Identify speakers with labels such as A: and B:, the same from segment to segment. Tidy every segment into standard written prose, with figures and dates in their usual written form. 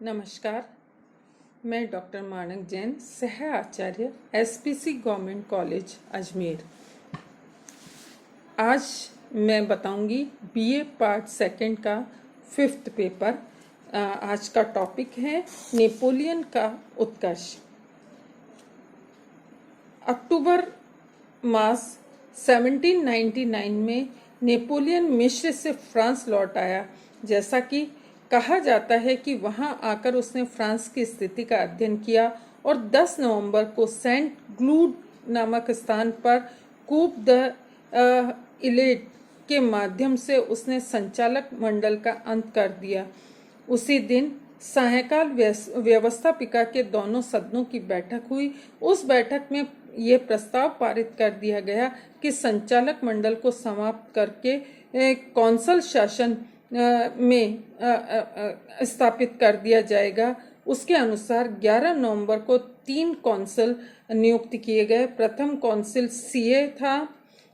A: नमस्कार, मैं डॉक्टर मानक जैन, सह आचार्य एसपीसी गवर्नमेंट कॉलेज अजमेर। आज मैं बताऊंगी बीए पार्ट सेकंड का 5th पेपर। आज का टॉपिक है नेपोलियन का उत्कर्ष। अक्टूबर मास 1799 में नेपोलियन मिस्र से फ्रांस लौट आया। जैसा कि कहा जाता है कि वहां आकर उसने फ्रांस की स्थिति का अध्ययन किया और 10 नवंबर को सेंट क्लूड नामक स्थान पर कूप द इलेट के माध्यम से उसने संचालक मंडल का अंत कर दिया। उसी दिन सायंकाल व्यवस्थापिका के दोनों सदनों की बैठक हुई। उस बैठक में यह प्रस्ताव पारित कर दिया गया कि संचालक मंडल को समाप्त करके कौंसल शासन में स्थापित कर दिया जाएगा। उसके अनुसार 11 नवंबर को 3 कौंसल नियुक्त किए गए। प्रथम कौंसिल सीए था,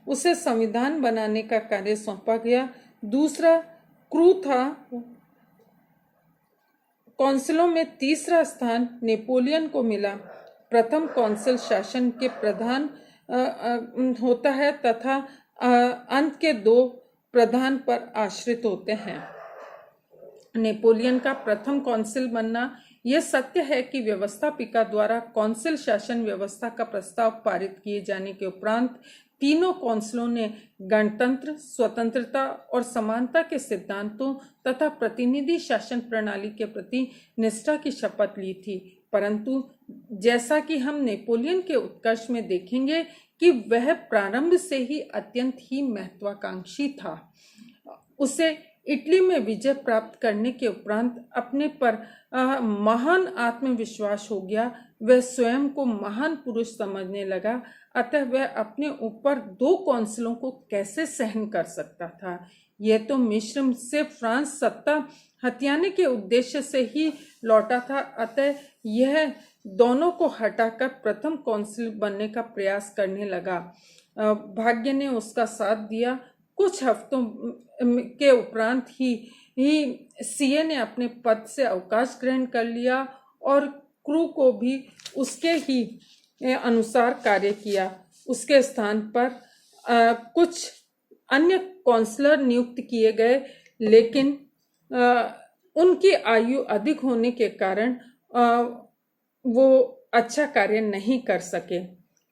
A: उसे संविधान बनाने का कार्य सौंपा गया। दूसरा क्रू था। कौंसिलों में तीसरा स्थान नेपोलियन को मिला। प्रथम कौंसिल शासन के प्रधान होता है तथा अंत के 2 प्रधान पर आश्रित होते हैं। नेपोलियन का प्रथम कौंसिल बनना यह सत्य है कि व्यवस्थापिका द्वारा कौंसिल शासन व्यवस्था का प्रस्ताव पारित किए जाने के उपरांत तीनों कौंसिलों ने गणतंत्र, स्वतंत्रता और समानता के सिद्धांतों तथा प्रतिनिधि शासन प्रणाली के प्रति निष्ठा की शपथ ली थी। परंतु जैसा कि हम नेपोलियन के उत्कर्ष में देखेंगे कि वह प्रारंभ से ही अत्यंत ही महत्वाकांक्षी था। उसे इटली में विजय प्राप्त करने के उपरांत अपने पर महान आत्मविश्वास हो गया। वह स्वयं को महान पुरुष समझने लगा। अतः वह अपने ऊपर 2 कौंसिलों को कैसे सहन कर सकता था। यह तो मिस्र से फ्रांस सत्ता हथियाने के उद्देश्य से ही लौटा था। अतः यह दोनों को हटाकर प्रथम कौंसिल बनने का प्रयास करने लगा। भाग्य ने उसका साथ दिया। कुछ हफ्तों के उपरांत ही सीए ने अपने पद से अवकाश ग्रहण कर लिया और क्रू को भी उसके ही अनुसार कार्य किया। उसके स्थान पर कुछ अन्य काउंसलर नियुक्त किए गए, लेकिन उनकी आयु अधिक होने के कारण वो अच्छा कार्य नहीं कर सके।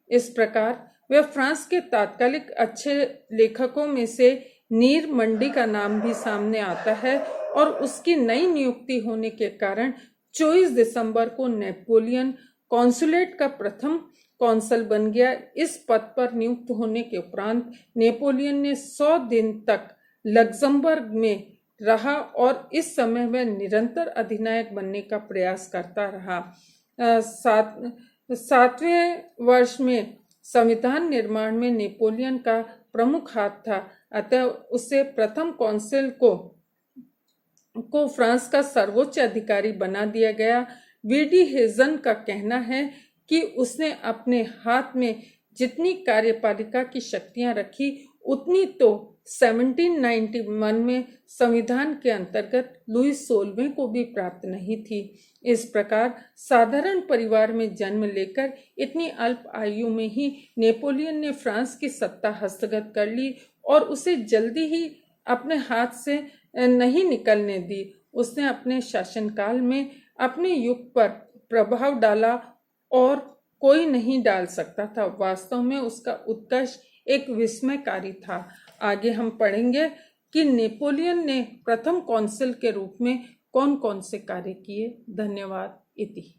A: इस प्रकार वे फ्रांस के तात्कालिक अच्छे लेखकों में से नीर मंडी का नाम भी सामने आता है और उसकी नई नियुक्ति होने के कारण 24 दिसंबर को नेपोलियन कॉन्सुलेट का प्रथम कौंसल बन गया। इस पद पर नियुक्त होने के उपरांत नेपोलियन ने 100 दिन तक लग्जमबर्ग में रहा और इस समय वह निरंतर अधिनायक बनने का प्रयास करता रहा। 7वें वर्ष में संविधान निर्माण में नेपोलियन का प्रमुख हाथ था। अतः उसे प्रथम कौंसिल को फ्रांस का सर्वोच्च अधिकारी बना दिया गया। वीडी हेजन का कहना है कि उसने अपने हाथ में जितनी कार्यपालिका की शक्तियां रखी उतनी तो 1791 में संविधान के अंतर्गत लुई 16वें को भी प्राप्त नहीं थी। इस प्रकार साधारण परिवार में जन्म लेकर इतनी अल्प आयु में ही नेपोलियन ने फ्रांस की सत्ता हस्तगत कर ली और उसे जल्दी ही अपने हाथ से नहीं निकलने दी। उसने अपने शासनकाल में अपने युग पर प्रभाव डाला और कोई नहीं डाल सकता था। वास्तव में उसका उत्कर्ष एक विस्मयकारी था। आगे हम पढ़ेंगे कि नेपोलियन ने प्रथम कौंसिल के रूप में कौन कौन से कार्य किए। धन्यवाद। इति।